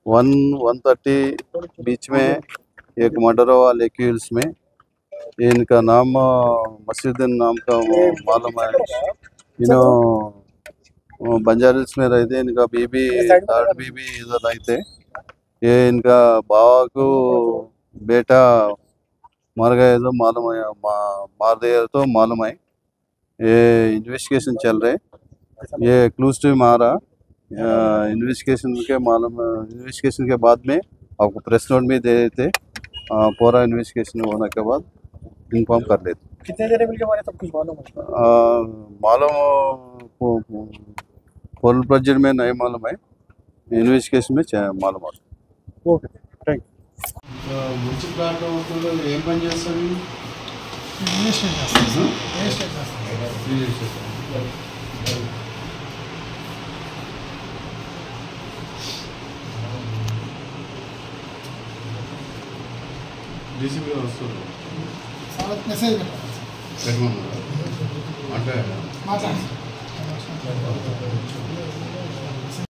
1:30 बीच में एक मर्डर हुआ लेकी हिल्स में। इनका नाम मसीउद्दीन नाम का वो मालूम है। इन्हों बंजारा हिल्स में रहते। इनका बीबी थर्ड बीबी इधर रहते। ये इनका बाबा को बेटा मर गए तो मालूम है, मार दिया तो मालूम है। ये इन्वेस्टिगेशन चल रहे। ये क्लूज टू मारा इन्वेस्टिगेशन के बाद में आपको प्रेस नोट में दे देते। पूरा इन्वेस्टिगेशन होने के बाद इन्फॉर्म कर लेते। कितने जने मिलके मारे सब कुछ मालूम है? मालूम फुल प्रोजेक्ट में नहीं मालूम है, इन्वेस्टिगेशन में मालूम है। ओके थैंक మున్సిపల్ ఏం పని చేస్తారు? డీసీపీ వస్తారు మెసేజ్ పెట్టమన్నారు అంటే